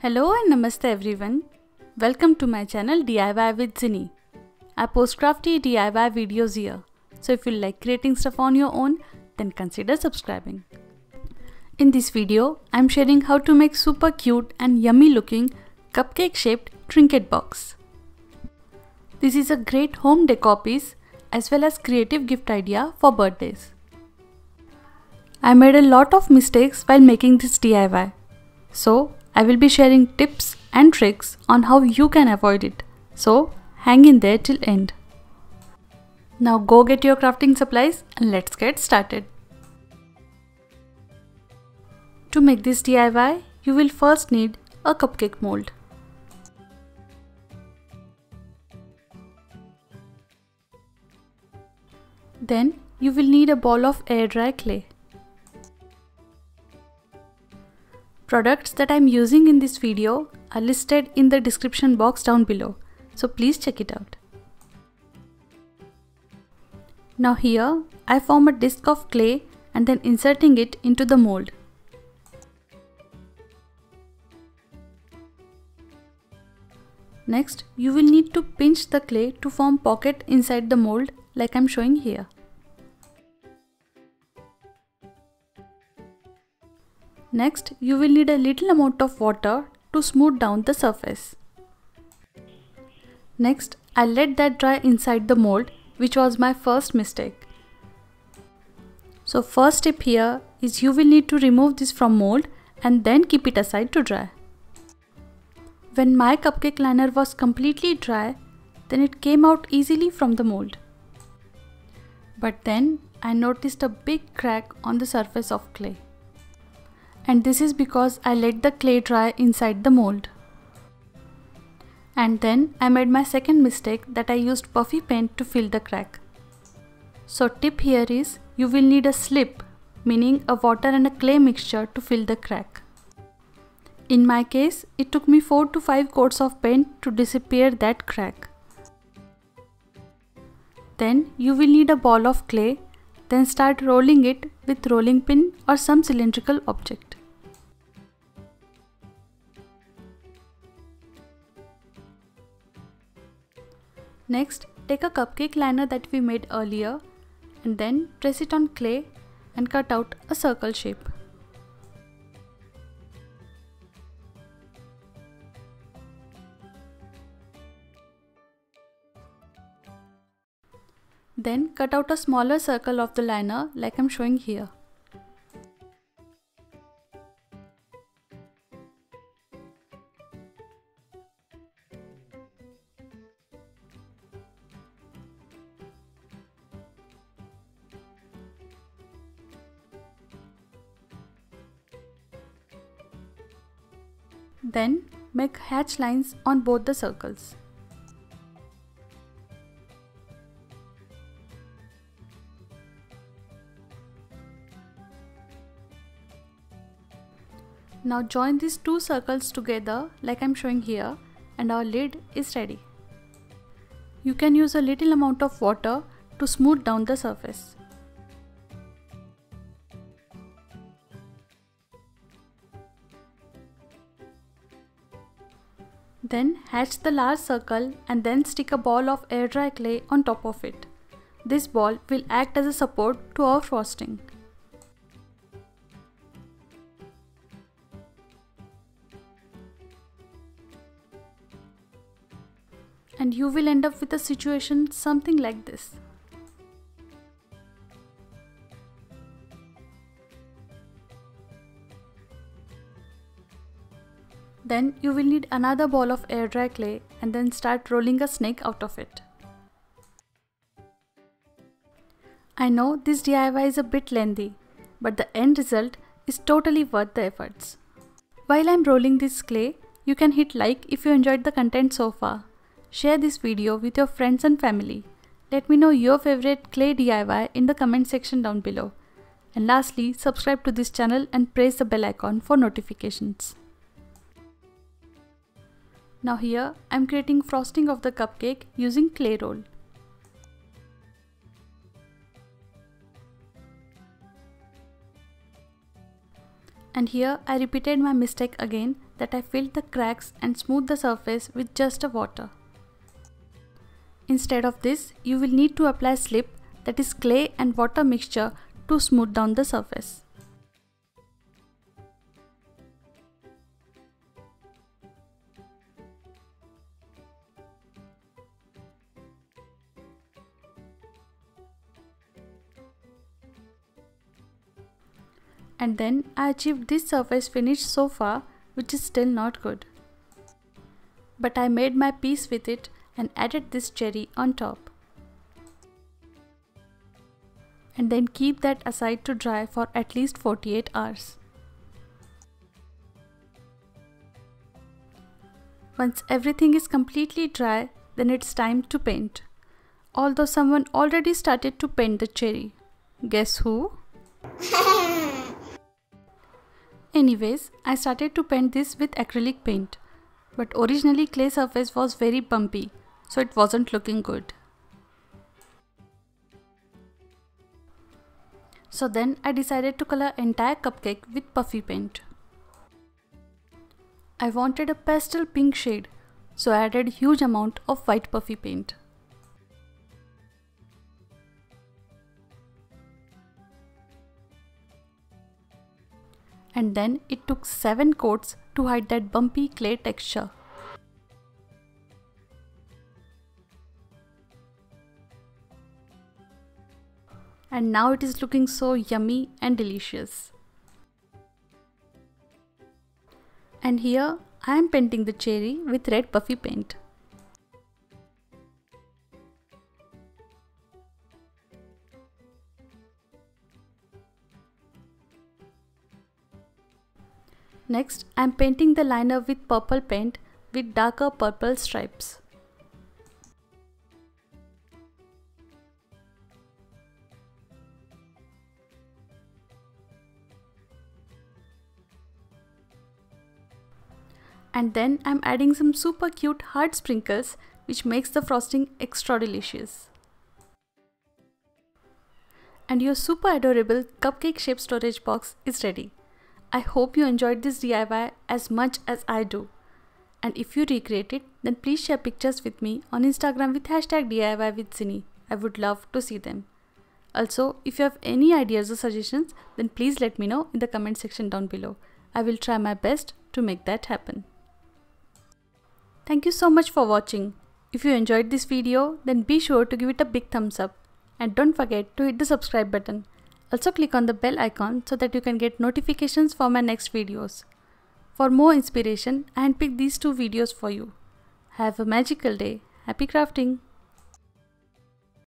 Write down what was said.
Hello and namaste everyone. Welcome to my channel DIY with Zinni. I post crafty DIY videos here. So if you like creating stuff on your own, then consider subscribing. In this video, I'm sharing how to make super cute and yummy looking cupcake shaped trinket box. This is a great home decor piece as well as creative gift idea for birthdays. I made a lot of mistakes while making this DIY. So I will be sharing tips and tricks on how you can avoid it. So hang in there till end. Now go get your crafting supplies and let's get started. To make this DIY, you will first need a cupcake mold. Then you will need a ball of air dry clay. Products that I am using in this video are listed in the description box down below, so please check it out. Now here I form a disc of clay and then inserting it into the mold. Next, you will need to pinch the clay to form pocket inside the mold like I am showing here. Next, you will need a little amount of water to smooth down the surface. Next, I'll let that dry inside the mold, which was my first mistake. So first tip here is you will need to remove this from mold and then keep it aside to dry. When my cupcake liner was completely dry, then it came out easily from the mold. But then I noticed a big crack on the surface of clay. And this is because I let the clay dry inside the mold. And then I made my second mistake that I used puffy paint to fill the crack. So tip here is you will need a slip, meaning a water and a clay mixture to fill the crack. In my case, it took me 4 to 5 coats of paint to disappear that crack. Then you will need a ball of clay, then start rolling it with rolling pin or some cylindrical object. Next, take a cupcake liner that we made earlier and then press it on clay and cut out a circle shape. Then cut out a smaller circle of the liner like I'm showing here. Then make hatch lines on both the circles. Now join these two circles together like I'm showing here and our lid is ready. You can use a little amount of water to smooth down the surface. Then hatch the large circle and then stick a ball of air dry clay on top of it. This ball will act as a support to our frosting. And you will end up with a situation something like this. Then you will need another ball of air dry clay and then start rolling a snake out of it. I know this DIY is a bit lengthy, but the end result is totally worth the efforts. While I'm rolling this clay, you can hit like if you enjoyed the content so far. Share this video with your friends and family. Let me know your favorite clay DIY in the comment section down below. And lastly, subscribe to this channel and press the bell icon for notifications. Now here, I am creating frosting of the cupcake using clay roll. And here I repeated my mistake again, that I filled the cracks and smoothed the surface with just a water. Instead of this, you will need to apply slip, that is clay and water mixture, to smooth down the surface. And then I achieved this surface finish so far, which is still not good. But I made my peace with it and added this cherry on top. And then keep that aside to dry for at least 48 hours. Once everything is completely dry, then it's time to paint. Although someone already started to paint the cherry. Guess who? Anyways, I started to paint this with acrylic paint, but originally clay surface was very bumpy, so it wasn't looking good. So then I decided to color entire cupcake with puffy paint. I wanted a pastel pink shade, so I added huge amount of white puffy paint. And then it took 7 coats to hide that bumpy clay texture. And now it is looking so yummy and delicious. And here I am painting the cherry with red puffy paint. Next, I am painting the liner with purple paint with darker purple stripes. And then I am adding some super cute heart sprinkles, which makes the frosting extra delicious. And your super adorable cupcake shaped storage box is ready. I hope you enjoyed this DIY as much as I do. And if you recreate it, then please share pictures with me on Instagram with #DIYWithZini. I would love to see them. Also, if you have any ideas or suggestions, then please let me know in the comment section down below. I will try my best to make that happen. Thank you so much for watching. If you enjoyed this video, then be sure to give it a big thumbs up. And don't forget to hit the subscribe button. Also click on the bell icon so that you can get notifications for my next videos. For more inspiration, I handpicked these 2 videos for you. Have a magical day. Happy crafting!